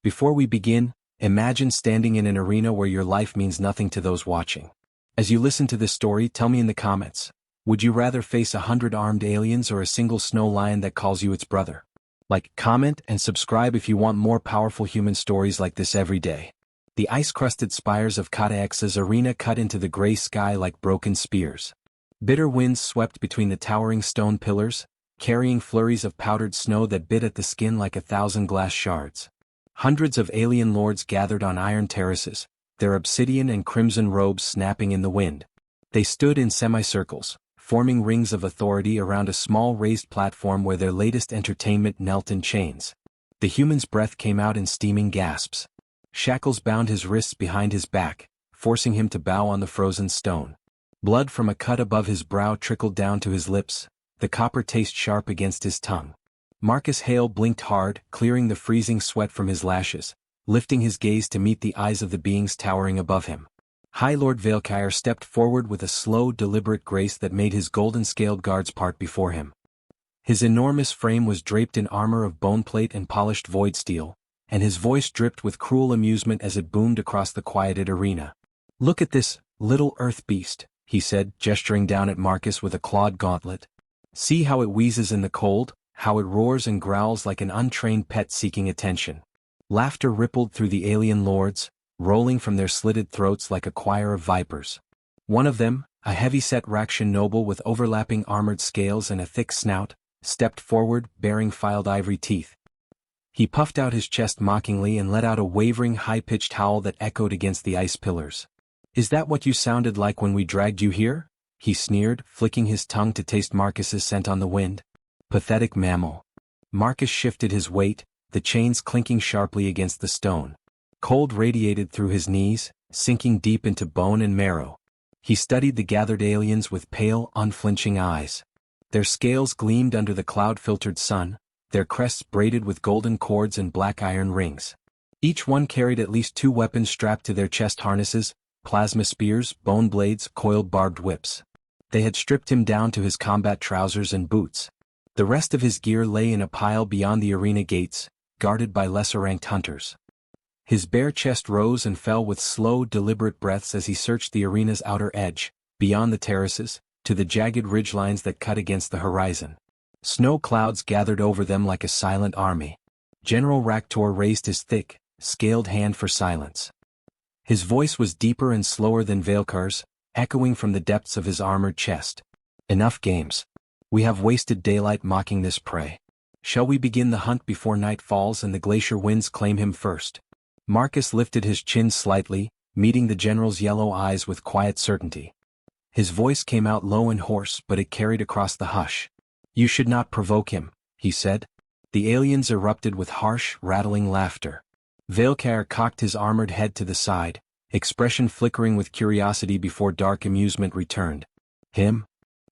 Before we begin, imagine standing in an arena where your life means nothing to those watching. As you listen to this story, tell me in the comments, would you rather face 100 armed aliens or a single snow lion that calls you its brother? Like, comment, and subscribe if you want more powerful human stories like this every day. The ice-crusted spires of Kataex's arena cut into the gray sky like broken spears. Bitter winds swept between the towering stone pillars, carrying flurries of powdered snow that bit at the skin like 1,000 glass shards. Hundreds of alien lords gathered on iron terraces, their obsidian and crimson robes snapping in the wind. They stood in semicircles, forming rings of authority around a small raised platform where their latest entertainment knelt in chains. The human's breath came out in steaming gasps. Shackles bound his wrists behind his back, forcing him to bow on the frozen stone. Blood from a cut above his brow trickled down to his lips, the copper taste sharp against his tongue. Marcus Hale blinked hard, clearing the freezing sweat from his lashes, lifting his gaze to meet the eyes of the beings towering above him. High Lord Veilkyre stepped forward with a slow, deliberate grace that made his golden-scaled guards part before him. His enormous frame was draped in armor of boneplate and polished void steel, and his voice dripped with cruel amusement as it boomed across the quieted arena. "Look at this, little earth beast," he said, gesturing down at Marcus with a clawed gauntlet. "See how it wheezes in the cold, how it roars and growls like an untrained pet seeking attention." Laughter rippled through the alien lords, rolling from their slitted throats like a choir of vipers. One of them, a heavy-set Rakshan noble with overlapping armored scales and a thick snout, stepped forward, baring filed ivory teeth. He puffed out his chest mockingly and let out a wavering, high-pitched howl that echoed against the ice pillars. "Is that what you sounded like when we dragged you here?" he sneered, flicking his tongue to taste Marcus's scent on the wind. "Pathetic mammal." Marcus shifted his weight, the chains clinking sharply against the stone. Cold radiated through his knees, sinking deep into bone and marrow. He studied the gathered aliens with pale, unflinching eyes. Their scales gleamed under the cloud-filtered sun, their crests braided with golden cords and black iron rings. Each one carried at least 2 weapons strapped to their chest harnesses: plasma spears, bone blades, coiled barbed whips. They had stripped him down to his combat trousers and boots. The rest of his gear lay in a pile beyond the arena gates, guarded by lesser-ranked hunters. His bare chest rose and fell with slow, deliberate breaths as he searched the arena's outer edge, beyond the terraces, to the jagged ridgelines that cut against the horizon. Snow clouds gathered over them like a silent army. General Raktor raised his thick, scaled hand for silence. His voice was deeper and slower than Veilkyre's, echoing from the depths of his armored chest. "Enough games. We have wasted daylight mocking this prey. Shall we begin the hunt before night falls and the glacier winds claim him first?" Marcus lifted his chin slightly, meeting the general's yellow eyes with quiet certainty. His voice came out low and hoarse, but it carried across the hush. "You should not provoke him," he said. The aliens erupted with harsh, rattling laughter. Veilkyre cocked his armored head to the side, expression flickering with curiosity before dark amusement returned. "Him?"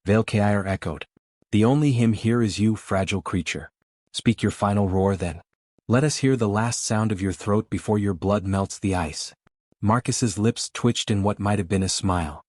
Veilkyre echoed. "The only him here is you, fragile creature. Speak your final roar then. Let us hear the last sound of your throat before your blood melts the ice." Marcus's lips twitched in what might have been a smile.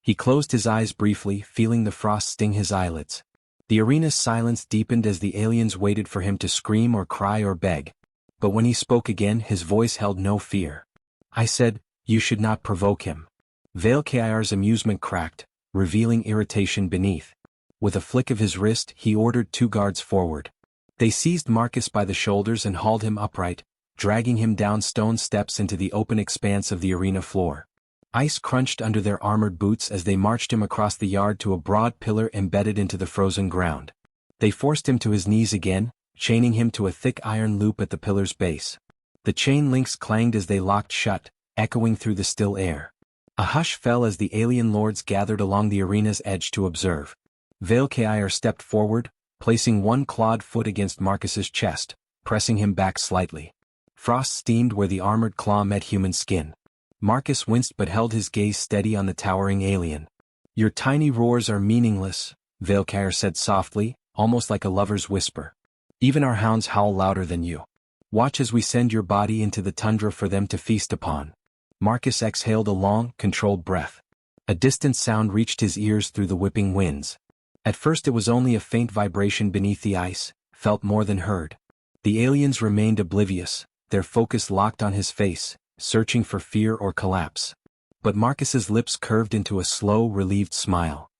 He closed his eyes briefly, feeling the frost sting his eyelids. The arena's silence deepened as the aliens waited for him to scream or cry or beg. But when he spoke again, his voice held no fear. "I said, you should not provoke him." Veilkyre's amusement cracked, revealing irritation beneath. With a flick of his wrist, he ordered 2 guards forward. They seized Marcus by the shoulders and hauled him upright, dragging him down stone steps into the open expanse of the arena floor. Ice crunched under their armored boots as they marched him across the yard to a broad pillar embedded into the frozen ground. They forced him to his knees again, chaining him to a thick iron loop at the pillar's base. The chain links clanged as they locked shut, echoing through the still air. A hush fell as the alien lords gathered along the arena's edge to observe. Veilkyre stepped forward, placing one clawed foot against Marcus's chest, pressing him back slightly. Frost steamed where the armored claw met human skin. Marcus winced but held his gaze steady on the towering alien. "Your tiny roars are meaningless," Veilkyre said softly, almost like a lover's whisper. "Even our hounds howl louder than you. Watch as we send your body into the tundra for them to feast upon." Marcus exhaled a long, controlled breath. A distant sound reached his ears through the whipping winds. At first it was only a faint vibration beneath the ice, felt more than heard. The aliens remained oblivious, their focus locked on his face, searching for fear or collapse. But Marcus's lips curved into a slow, relieved smile.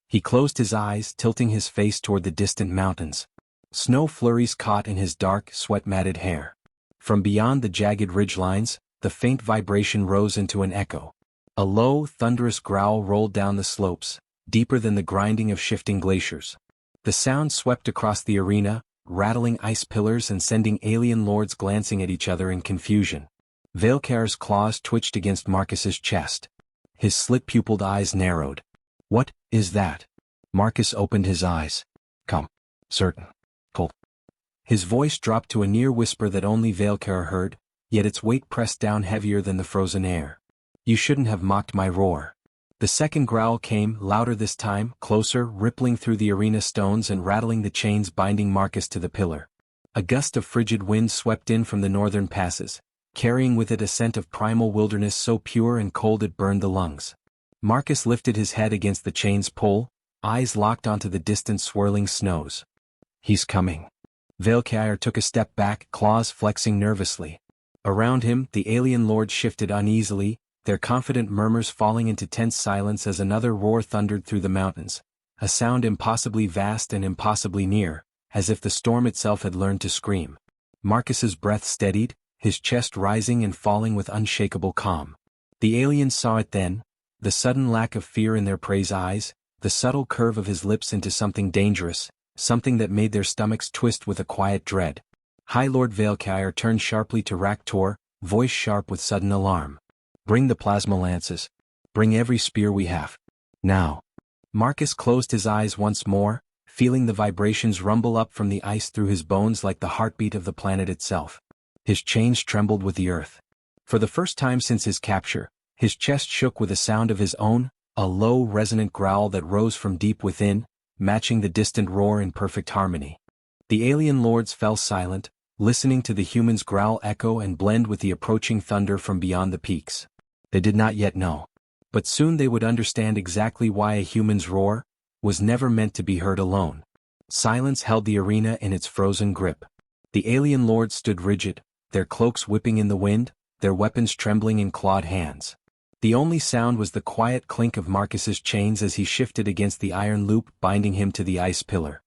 He closed his eyes, tilting his face toward the distant mountains. Snow flurries caught in his dark, sweat-matted hair. From beyond the jagged ridgelines, the faint vibration rose into an echo. A low, thunderous growl rolled down the slopes, deeper than the grinding of shifting glaciers. The sound swept across the arena, rattling ice pillars and sending alien lords glancing at each other in confusion. Veilcar's claws twitched against Marcus's chest. His slit-pupilled eyes narrowed. "What is that?" Marcus opened his eyes. "Come. Certain. Cold." His voice dropped to a near whisper that only Veilcar heard, yet its weight pressed down heavier than the frozen air. "You shouldn't have mocked my roar." The second growl came, louder this time, closer, rippling through the arena stones and rattling the chains binding Marcus to the pillar. A gust of frigid wind swept in from the northern passes, carrying with it a scent of primal wilderness so pure and cold it burned the lungs. Marcus lifted his head against the chain's pull, eyes locked onto the distant swirling snows. "He's coming." Veilcar took a step back, claws flexing nervously. Around him, the alien lords shifted uneasily, their confident murmurs falling into tense silence as another roar thundered through the mountains, a sound impossibly vast and impossibly near, as if the storm itself had learned to scream. Marcus's breath steadied, his chest rising and falling with unshakable calm. The aliens saw it then, the sudden lack of fear in their prey's eyes, the subtle curve of his lips into something dangerous, something that made their stomachs twist with a quiet dread. High Lord Veilcar turned sharply to Raktor, voice sharp with sudden alarm. "Bring the plasma lances. Bring every spear we have. Now." Marcus closed his eyes once more, feeling the vibrations rumble up from the ice through his bones like the heartbeat of the planet itself. His chains trembled with the earth. For the first time since his capture, his chest shook with a sound of his own, a low, resonant growl that rose from deep within, matching the distant roar in perfect harmony. The alien lords fell silent, listening to the humans' growl echo and blend with the approaching thunder from beyond the peaks. They did not yet know. But soon they would understand exactly why a human's roar was never meant to be heard alone. Silence held the arena in its frozen grip. The alien lords stood rigid, their cloaks whipping in the wind, their weapons trembling in clawed hands. The only sound was the quiet clink of Marcus's chains as he shifted against the iron loop binding him to the ice pillar.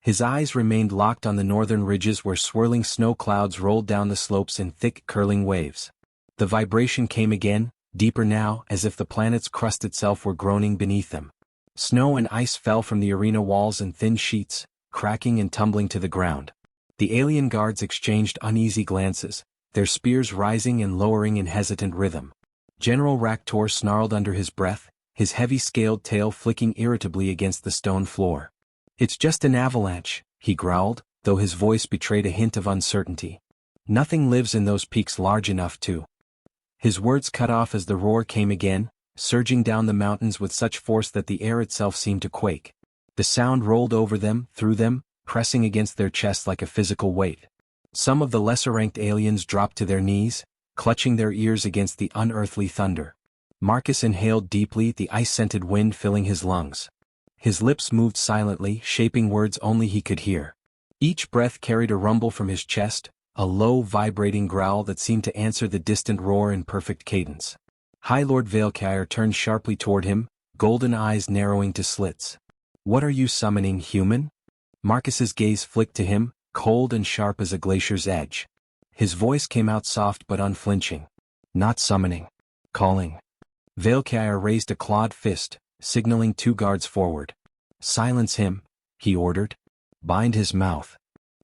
His eyes remained locked on the northern ridges where swirling snow clouds rolled down the slopes in thick, curling waves. The vibration came again, deeper now, as if the planet's crust itself were groaning beneath them. Snow and ice fell from the arena walls in thin sheets, cracking and tumbling to the ground. The alien guards exchanged uneasy glances, their spears rising and lowering in hesitant rhythm. General Raktor snarled under his breath, his heavy-scaled tail flicking irritably against the stone floor. "It's just an avalanche," he growled, though his voice betrayed a hint of uncertainty. "Nothing lives in those peaks large enough to—" His words cut off as the roar came again, surging down the mountains with such force that the air itself seemed to quake. The sound rolled over them, through them, pressing against their chests like a physical weight. Some of the lesser-ranked aliens dropped to their knees, clutching their ears against the unearthly thunder. Marcus inhaled deeply, the ice-scented wind filling his lungs. His lips moved silently, shaping words only he could hear. Each breath carried a rumble from his chest, a low, vibrating growl that seemed to answer the distant roar in perfect cadence. High Lord Veilcar turned sharply toward him, golden eyes narrowing to slits. "What are you summoning, human?" Marcus's gaze flicked to him, cold and sharp as a glacier's edge. His voice came out soft but unflinching. "Not summoning. Calling." Veilcar raised a clawed fist, signaling two guards forward. "Silence him," he ordered. "Bind his mouth."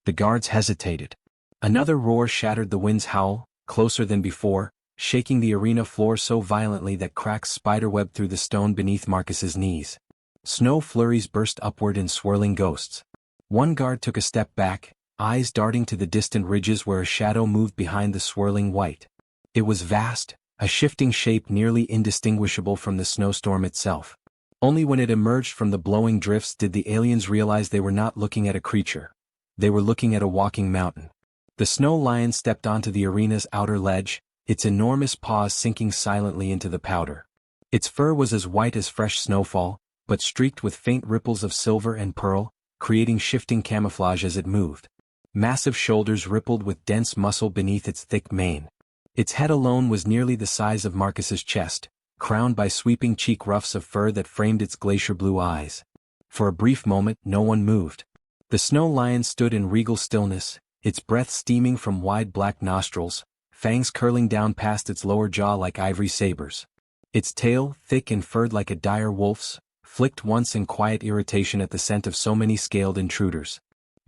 The guards hesitated. Another roar shattered the wind's howl, closer than before, shaking the arena floor so violently that cracks spiderwebbed through the stone beneath Marcus's knees. Snow flurries burst upward in swirling ghosts. One guard took a step back, eyes darting to the distant ridges where a shadow moved behind the swirling white. It was vast, a shifting shape nearly indistinguishable from the snowstorm itself. Only when it emerged from the blowing drifts did the aliens realize they were not looking at a creature. They were looking at a walking mountain. The snow lion stepped onto the arena's outer ledge, its enormous paws sinking silently into the powder. Its fur was as white as fresh snowfall, but streaked with faint ripples of silver and pearl, creating shifting camouflage as it moved. Massive shoulders rippled with dense muscle beneath its thick mane. Its head alone was nearly the size of Marcus's chest, crowned by sweeping cheek ruffs of fur that framed its glacier blue eyes. For a brief moment no one moved. The snow lion stood in regal stillness, its breath steaming from wide black nostrils, fangs curling down past its lower jaw like ivory sabers. Its tail, thick and furred like a dire wolf's, flicked once in quiet irritation at the scent of so many scaled intruders.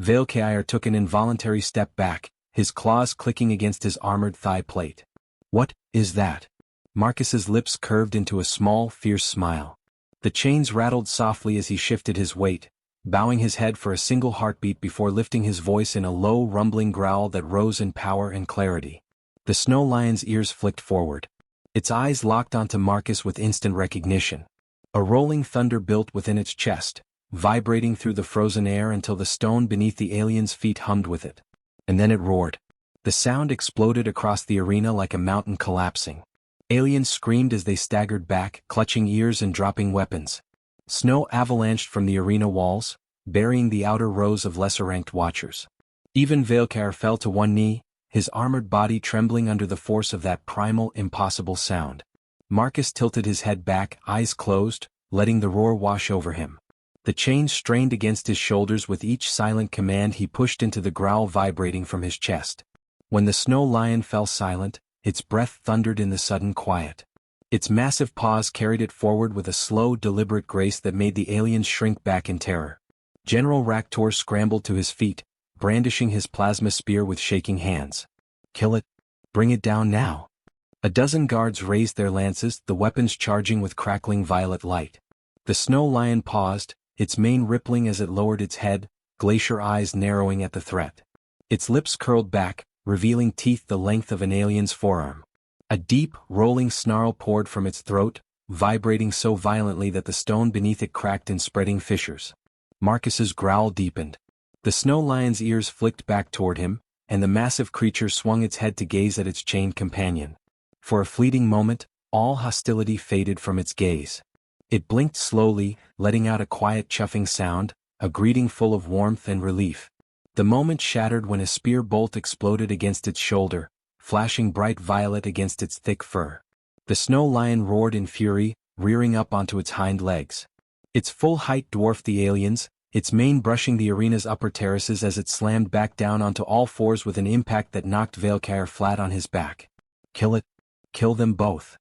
Veilcair took an involuntary step back, his claws clicking against his armored thigh plate. "What is that?" Marcus's lips curved into a small, fierce smile. The chains rattled softly as he shifted his weight, bowing his head for a single heartbeat before lifting his voice in a low, rumbling growl that rose in power and clarity. The snow lion's ears flicked forward. Its eyes locked onto Marcus with instant recognition. A rolling thunder built within its chest, vibrating through the frozen air until the stone beneath the alien's feet hummed with it. And then it roared. The sound exploded across the arena like a mountain collapsing. Aliens screamed as they staggered back, clutching ears and dropping weapons. Snow avalanched from the arena walls, burying the outer rows of lesser-ranked watchers. Even Veilcair fell to one knee, his armored body trembling under the force of that primal, impossible sound. Marcus tilted his head back, eyes closed, letting the roar wash over him. The chains strained against his shoulders with each silent command he pushed into the growl vibrating from his chest. When the snow lion fell silent, its breath thundered in the sudden quiet. Its massive paws carried it forward with a slow, deliberate grace that made the aliens shrink back in terror. General Raktor scrambled to his feet, brandishing his plasma spear with shaking hands. "Kill it. Bring it down now." A dozen guards raised their lances, the weapons charging with crackling violet light. The snow lion paused, its mane rippling as it lowered its head, glacier eyes narrowing at the threat. Its lips curled back, revealing teeth the length of an alien's forearm. A deep, rolling snarl poured from its throat, vibrating so violently that the stone beneath it cracked in spreading fissures. Marcus's growl deepened. The snow lion's ears flicked back toward him, and the massive creature swung its head to gaze at its chained companion. For a fleeting moment, all hostility faded from its gaze. It blinked slowly, letting out a quiet chuffing sound, a greeting full of warmth and relief. The moment shattered when a spear bolt exploded against its shoulder, flashing bright violet against its thick fur. The snow lion roared in fury, rearing up onto its hind legs. Its full height dwarfed the aliens, its mane brushing the arena's upper terraces as it slammed back down onto all fours with an impact that knocked Veilcair flat on his back. "Kill it. Kill them both."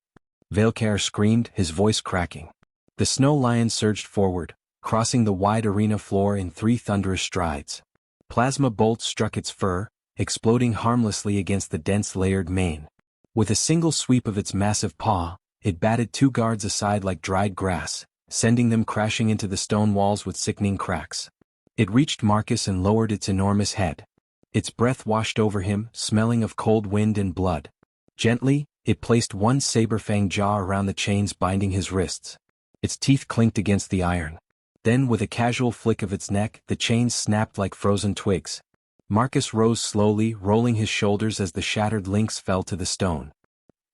Veilcair screamed, his voice cracking. The snow lion surged forward, crossing the wide arena floor in 3 thunderous strides. Plasma bolts struck its fur, exploding harmlessly against the dense layered mane. With a single sweep of its massive paw, it batted 2 guards aside like dried grass, sending them crashing into the stone walls with sickening cracks. It reached Marcus and lowered its enormous head. Its breath washed over him, smelling of cold wind and blood. Gently, it placed one saber-fanged jaw around the chains binding his wrists. Its teeth clinked against the iron. Then with a casual flick of its neck, the chains snapped like frozen twigs. Marcus rose slowly, rolling his shoulders as the shattered links fell to the stone.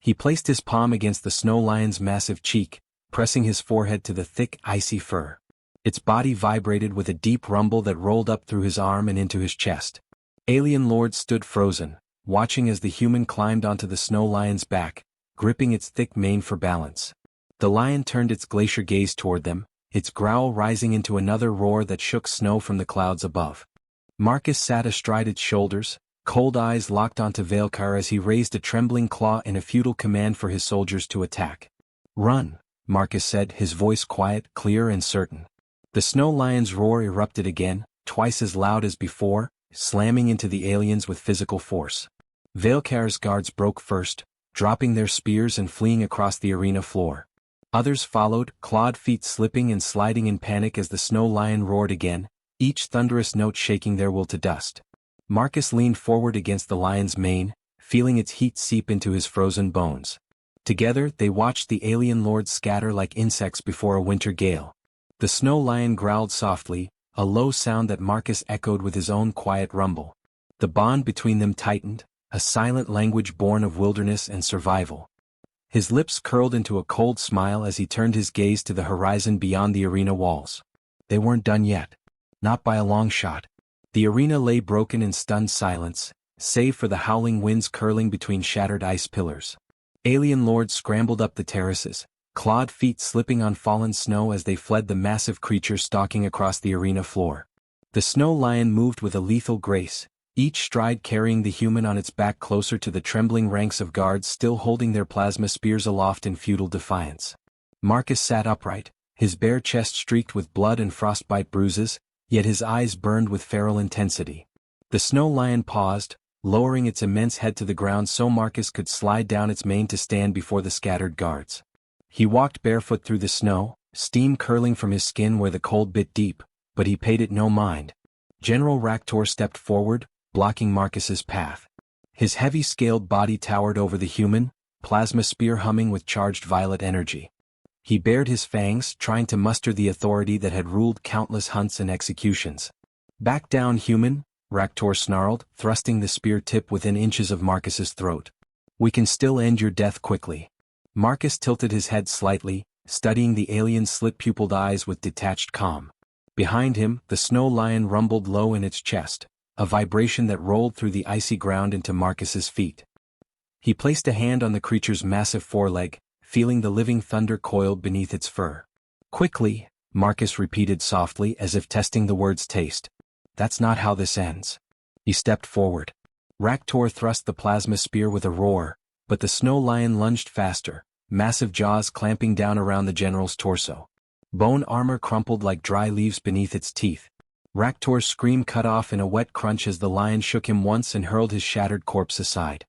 He placed his palm against the snow lion's massive cheek, pressing his forehead to the thick, icy fur. Its body vibrated with a deep rumble that rolled up through his arm and into his chest. Alien Lord stood frozen, watching as the human climbed onto the snow lion's back, gripping its thick mane for balance. The lion turned its glacier gaze toward them, its growl rising into another roar that shook snow from the clouds above. Marcus sat astride its shoulders, cold eyes locked onto Veilcair as he raised a trembling claw in a futile command for his soldiers to attack. "Run," Marcus said, his voice quiet, clear and certain. The snow lion's roar erupted again, twice as loud as before, slamming into the aliens with physical force. Veilcair's guards broke first, dropping their spears and fleeing across the arena floor. Others followed, clawed feet slipping and sliding in panic as the snow lion roared again, each thunderous note shaking their will to dust. Marcus leaned forward against the lion's mane, feeling its heat seep into his frozen bones. Together, they watched the alien lords scatter like insects before a winter gale. The snow lion growled softly, a low sound that Marcus echoed with his own quiet rumble. The bond between them tightened, a silent language born of wilderness and survival. His lips curled into a cold smile as he turned his gaze to the horizon beyond the arena walls. They weren't done yet. Not by a long shot. The arena lay broken in stunned silence, save for the howling winds curling between shattered ice pillars. Alien lords scrambled up the terraces, clawed feet slipping on fallen snow as they fled the massive creature stalking across the arena floor. The snow lion moved with a lethal grace, each stride carrying the human on its back closer to the trembling ranks of guards still holding their plasma spears aloft in futile defiance. Marcus sat upright, his bare chest streaked with blood and frostbite bruises, yet his eyes burned with feral intensity. The snow lion paused, lowering its immense head to the ground so Marcus could slide down its mane to stand before the scattered guards. He walked barefoot through the snow, steam curling from his skin where the cold bit deep, but he paid it no mind. General Raktor stepped forward, blocking Marcus's path. His heavy-scaled body towered over the human, plasma spear humming with charged violet energy. He bared his fangs, trying to muster the authority that had ruled countless hunts and executions. "Back down, human," Raktor snarled, thrusting the spear tip within inches of Marcus's throat. "We can still end your death quickly." Marcus tilted his head slightly, studying the alien's slit-pupiled eyes with detached calm. Behind him, the snow lion rumbled low in its chest, a vibration that rolled through the icy ground into Marcus's feet. He placed a hand on the creature's massive foreleg, feeling the living thunder coiled beneath its fur. "Quickly," Marcus repeated softly as if testing the word's taste. "That's not how this ends." He stepped forward. Raktor thrust the plasma spear with a roar, but the snow lion lunged faster, massive jaws clamping down around the general's torso. Bone armor crumpled like dry leaves beneath its teeth. Raktor's scream cut off in a wet crunch as the lion shook him once and hurled his shattered corpse aside.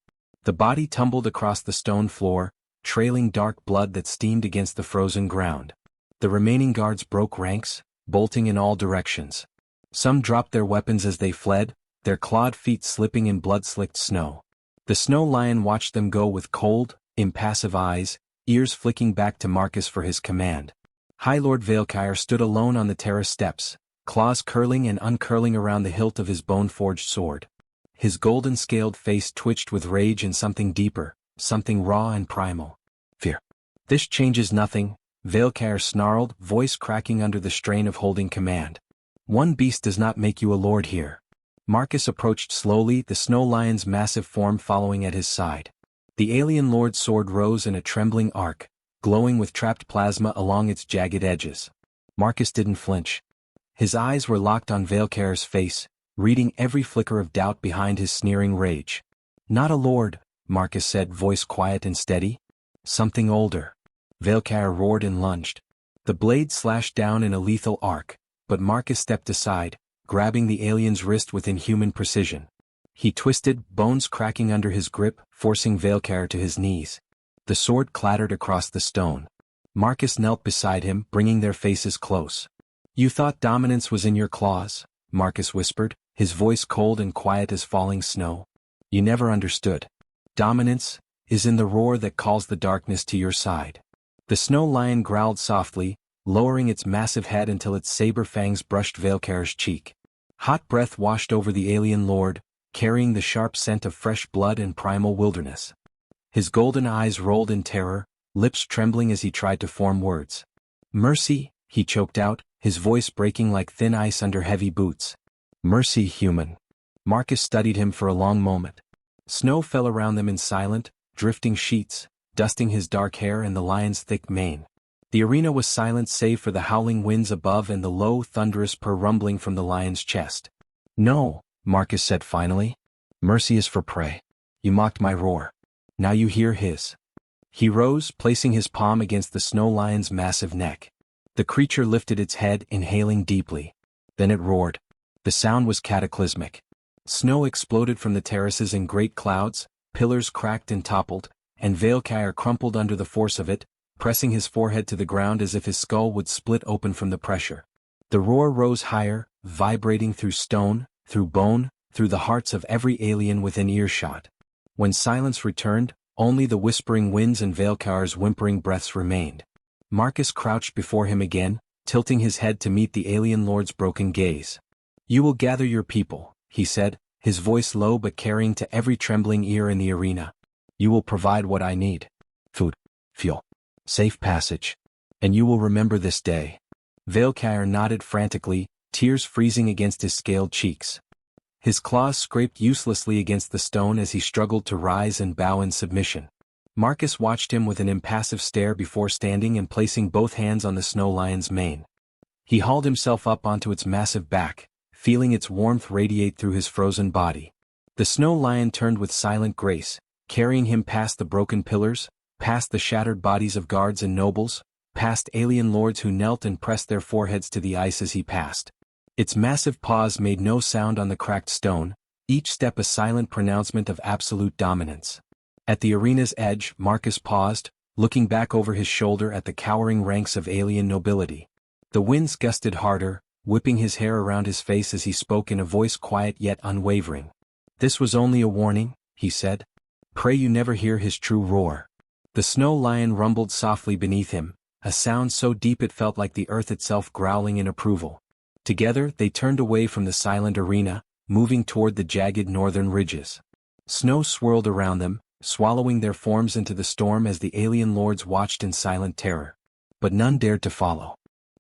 The body tumbled across the stone floor, trailing dark blood that steamed against the frozen ground. The remaining guards broke ranks, bolting in all directions. Some dropped their weapons as they fled, their clawed feet slipping in blood-slicked snow. The snow lion watched them go with cold, impassive eyes, ears flicking back to Marcus for his command. High Lord Veilkyre stood alone on the terrace steps, claws curling and uncurling around the hilt of his bone-forged sword. His golden-scaled face twitched with rage and something deeper, something raw and primal. "Fear. This changes nothing," Veilkyre snarled, voice cracking under the strain of holding command. "One beast does not make you a lord here." Marcus approached slowly, the snow lion's massive form following at his side. The alien lord's sword rose in a trembling arc, glowing with trapped plasma along its jagged edges. Marcus didn't flinch. His eyes were locked on Veilkyre's face, reading every flicker of doubt behind his sneering rage. "Not a lord," Marcus said, voice quiet and steady. "Something older." Veilkyre roared and lunged. The blade slashed down in a lethal arc, but Marcus stepped aside, grabbing the alien's wrist with inhuman precision. He twisted, bones cracking under his grip, forcing Veilkyre to his knees. The sword clattered across the stone. Marcus knelt beside him, bringing their faces close. "You thought dominance was in your claws," Marcus whispered, his voice cold and quiet as falling snow. "You never understood. Dominance is in the roar that calls the darkness to your side." The snow lion growled softly, lowering its massive head until its saber fangs brushed Veilkyre's cheek. Hot breath washed over the alien lord, carrying the sharp scent of fresh blood and primal wilderness. His golden eyes rolled in terror, lips trembling as he tried to form words. "Mercy," he choked out, his voice breaking like thin ice under heavy boots. "Mercy, human." Marcus studied him for a long moment. Snow fell around them in silent, drifting sheets, dusting his dark hair and the lion's thick mane. The arena was silent save for the howling winds above and the low, thunderous purr rumbling from the lion's chest. "No," Marcus said finally. "Mercy is for prey. You mocked my roar. Now you hear his." He rose, placing his palm against the snow lion's massive neck. The creature lifted its head, inhaling deeply. Then it roared. The sound was cataclysmic. Snow exploded from the terraces in great clouds, pillars cracked and toppled, and Veilkyre crumpled under the force of it, pressing his forehead to the ground as if his skull would split open from the pressure. The roar rose higher, vibrating through stone, through bone, through the hearts of every alien within earshot. When silence returned, only the whispering winds and Veilkyre's whimpering breaths remained. Marcus crouched before him again, tilting his head to meet the alien lord's broken gaze. "You will gather your people," he said, his voice low but carrying to every trembling ear in the arena. "You will provide what I need. Food, fuel, safe passage. And you will remember this day." Veilkyre nodded frantically, tears freezing against his scaled cheeks. His claws scraped uselessly against the stone as he struggled to rise and bow in submission. Marcus watched him with an impassive stare before standing and placing both hands on the snow lion's mane. He hauled himself up onto its massive back, feeling its warmth radiate through his frozen body. The snow lion turned with silent grace, carrying him past the broken pillars, past the shattered bodies of guards and nobles, past alien lords who knelt and pressed their foreheads to the ice as he passed. Its massive paws made no sound on the cracked stone, each step a silent pronouncement of absolute dominance. At the arena's edge, Marcus paused, looking back over his shoulder at the cowering ranks of alien nobility. The winds gusted harder, whipping his hair around his face as he spoke in a voice quiet yet unwavering. "This was only a warning," he said. "Pray you never hear his true roar." The snow lion rumbled softly beneath him, a sound so deep it felt like the earth itself growling in approval. Together they turned away from the silent arena, moving toward the jagged northern ridges. Snow swirled around them, swallowing their forms into the storm as the alien lords watched in silent terror. But none dared to follow.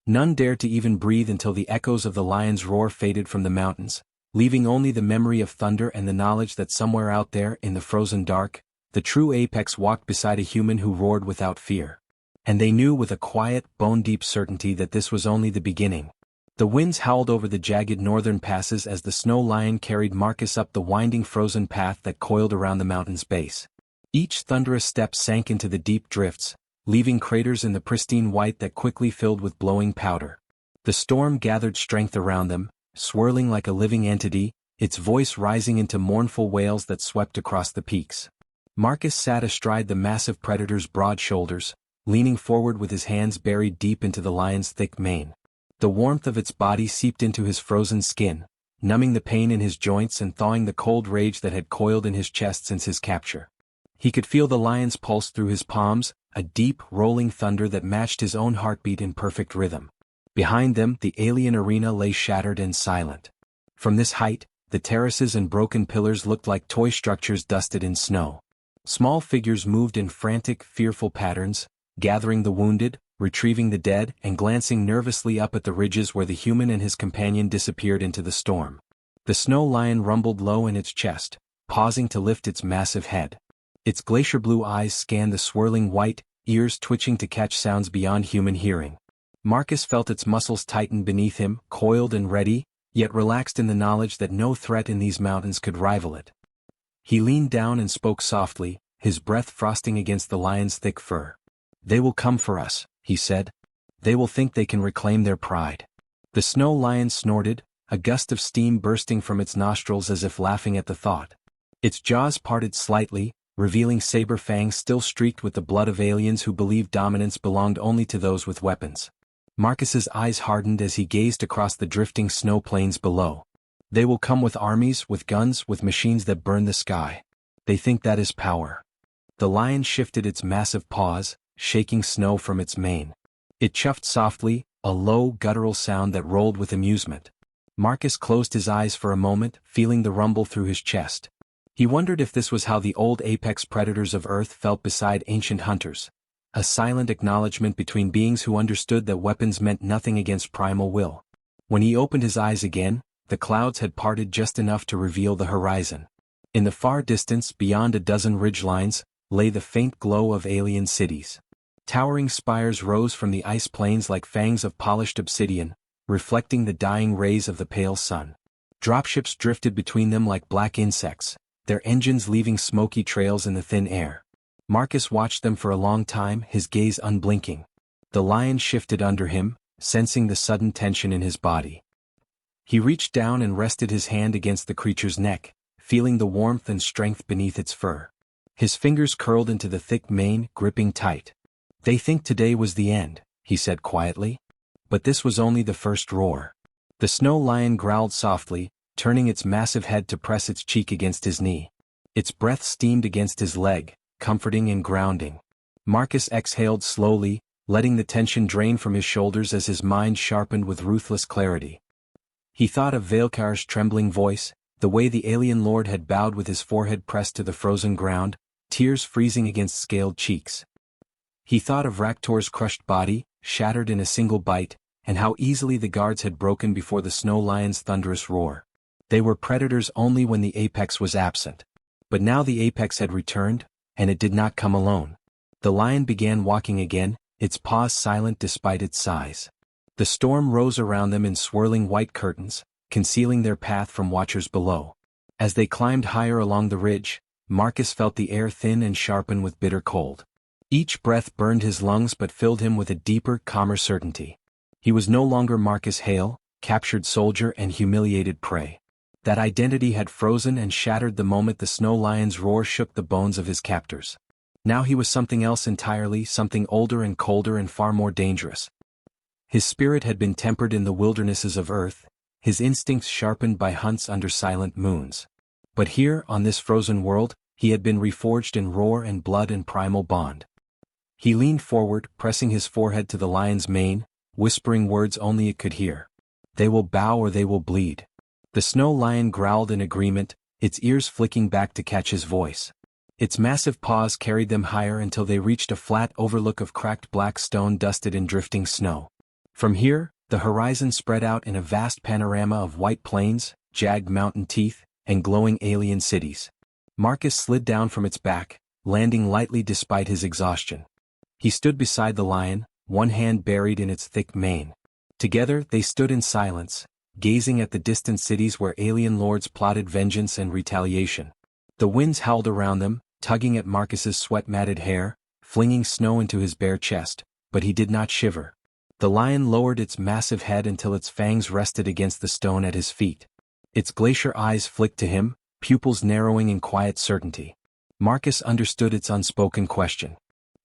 None dared to even breathe until the echoes of the lion's roar faded from the mountains, leaving only the memory of thunder and the knowledge that somewhere out there in the frozen dark, the true apex walked beside a human who roared without fear. And they knew with a quiet, bone-deep certainty that this was only the beginning. The winds howled over the jagged northern passes as the snow lion carried Marcus up the winding frozen path that coiled around the mountain's base. Each thunderous step sank into the deep drifts, leaving craters in the pristine white that quickly filled with blowing powder. The storm gathered strength around them, swirling like a living entity, its voice rising into mournful wails that swept across the peaks. Marcus sat astride the massive predator's broad shoulders, leaning forward with his hands buried deep into the lion's thick mane. The warmth of its body seeped into his frozen skin, numbing the pain in his joints and thawing the cold rage that had coiled in his chest since his capture. He could feel the lion's pulse through his palms, a deep, rolling thunder that matched his own heartbeat in perfect rhythm. Behind them, the alien arena lay shattered and silent. From this height, the terraces and broken pillars looked like toy structures dusted in snow. Small figures moved in frantic, fearful patterns, gathering the wounded, retrieving the dead, and glancing nervously up at the ridges where the human and his companion disappeared into the storm. The snow lion rumbled low in its chest, pausing to lift its massive head. Its glacier blue eyes scanned the swirling white, ears twitching to catch sounds beyond human hearing. Marcus felt its muscles tighten beneath him, coiled and ready, yet relaxed in the knowledge that no threat in these mountains could rival it. He leaned down and spoke softly, his breath frosting against the lion's thick fur. "They will come for us," he said. "They will think they can reclaim their pride." The snow lion snorted, a gust of steam bursting from its nostrils as if laughing at the thought. Its jaws parted slightly, revealing saber fangs still streaked with the blood of aliens who believed dominance belonged only to those with weapons. Marcus's eyes hardened as he gazed across the drifting snow plains below. "They will come with armies, with guns, with machines that burn the sky. They think that is power." The lion shifted its massive paws, shaking snow from its mane. It chuffed softly, a low, guttural sound that rolled with amusement. Marcus closed his eyes for a moment, feeling the rumble through his chest. He wondered if this was how the old apex predators of Earth felt beside ancient hunters. A silent acknowledgement between beings who understood that weapons meant nothing against primal will. When he opened his eyes again, the clouds had parted just enough to reveal the horizon. In the far distance, beyond a dozen ridgelines, lay the faint glow of alien cities. Towering spires rose from the ice plains like fangs of polished obsidian, reflecting the dying rays of the pale sun. Dropships drifted between them like black insects, their engines leaving smoky trails in the thin air. Marcus watched them for a long time, his gaze unblinking. The lion shifted under him, sensing the sudden tension in his body. He reached down and rested his hand against the creature's neck, feeling the warmth and strength beneath its fur. His fingers curled into the thick mane, gripping tight. "They think today was the end," he said quietly. But this was only the first roar. The snow lion growled softly, turning its massive head to press its cheek against his knee. Its breath steamed against his leg, comforting and grounding. Marcus exhaled slowly, letting the tension drain from his shoulders as his mind sharpened with ruthless clarity. He thought of Valkar's trembling voice, the way the alien lord had bowed with his forehead pressed to the frozen ground, tears freezing against scaled cheeks. He thought of Raktor's crushed body, shattered in a single bite, and how easily the guards had broken before the snow lion's thunderous roar. They were predators only when the apex was absent. But now the apex had returned, and it did not come alone. The lion began walking again, its paws silent despite its size. The storm rose around them in swirling white curtains, concealing their path from watchers below. As they climbed higher along the ridge, Marcus felt the air thin and sharpen with bitter cold. Each breath burned his lungs but filled him with a deeper, calmer certainty. He was no longer Marcus Hale, captured soldier and humiliated prey. That identity had frozen and shattered the moment the snow lion's roar shook the bones of his captors. Now he was something else entirely, something older and colder and far more dangerous. His spirit had been tempered in the wildernesses of earth, his instincts sharpened by hunts under silent moons. But here, on this frozen world, he had been reforged in roar and blood and primal bond. He leaned forward, pressing his forehead to the lion's mane, whispering words only it could hear. "They will bow or they will bleed." The snow lion growled in agreement, its ears flicking back to catch his voice. Its massive paws carried them higher until they reached a flat overlook of cracked black stone dusted in drifting snow. From here, the horizon spread out in a vast panorama of white plains, jagged mountain teeth, and glowing alien cities. Marcus slid down from its back, landing lightly despite his exhaustion. He stood beside the lion, one hand buried in its thick mane. Together they stood in silence, gazing at the distant cities where alien lords plotted vengeance and retaliation. The winds howled around them, tugging at Marcus's sweat-matted hair, flinging snow into his bare chest, but he did not shiver. The lion lowered its massive head until its fangs rested against the stone at his feet. Its glacier eyes flicked to him, pupils narrowing in quiet certainty. Marcus understood its unspoken question.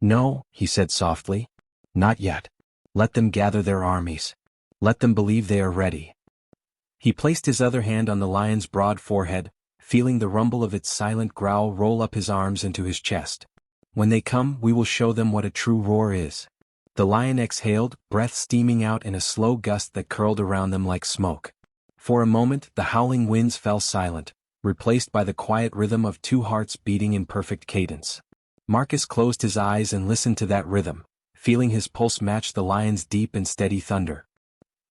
"No," he said softly. "Not yet. Let them gather their armies. Let them believe they are ready." He placed his other hand on the lion's broad forehead, feeling the rumble of its silent growl roll up his arms into his chest. "When they come, we will show them what a true roar is." The lion exhaled, breath steaming out in a slow gust that curled around them like smoke. For a moment, the howling winds fell silent, replaced by the quiet rhythm of two hearts beating in perfect cadence. Marcus closed his eyes and listened to that rhythm, feeling his pulse match the lion's deep and steady thunder.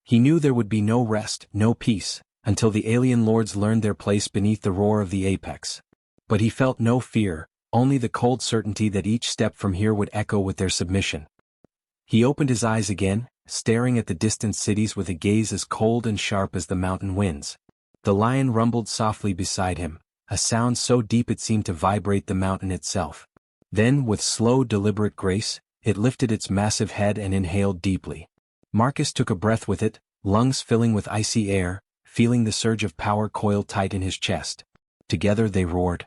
He knew there would be no rest, no peace, until the alien lords learned their place beneath the roar of the apex. But he felt no fear, only the cold certainty that each step from here would echo with their submission. He opened his eyes again, staring at the distant cities with a gaze as cold and sharp as the mountain winds. The lion rumbled softly beside him, a sound so deep it seemed to vibrate the mountain itself. Then, with slow, deliberate grace, it lifted its massive head and inhaled deeply. Marcus took a breath with it, lungs filling with icy air, feeling the surge of power coiled tight in his chest. Together they roared.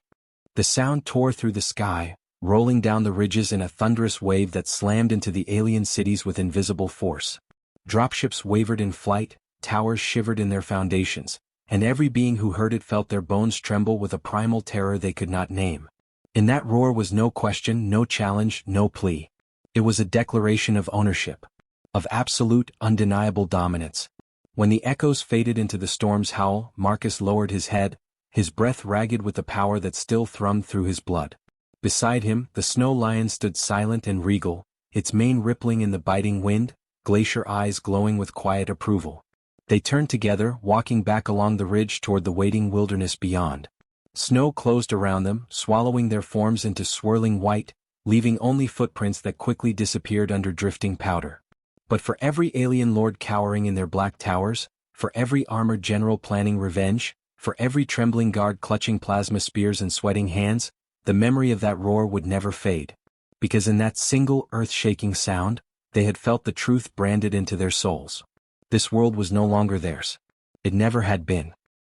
The sound tore through the sky, rolling down the ridges in a thunderous wave that slammed into the alien cities with invisible force. Dropships wavered in flight, towers shivered in their foundations, and every being who heard it felt their bones tremble with a primal terror they could not name. In that roar was no question, no challenge, no plea. It was a declaration of ownership, of absolute, undeniable dominance. When the echoes faded into the storm's howl, Marcus lowered his head, his breath ragged with the power that still thrummed through his blood. Beside him, the snow lion stood silent and regal, its mane rippling in the biting wind, glacier eyes glowing with quiet approval. They turned together, walking back along the ridge toward the waiting wilderness beyond. Snow closed around them, swallowing their forms into swirling white, leaving only footprints that quickly disappeared under drifting powder. But for every alien lord cowering in their black towers, for every armored general planning revenge, for every trembling guard clutching plasma spears and sweating hands, the memory of that roar would never fade. Because in that single earth-shaking sound, they had felt the truth branded into their souls. This world was no longer theirs. It never had been.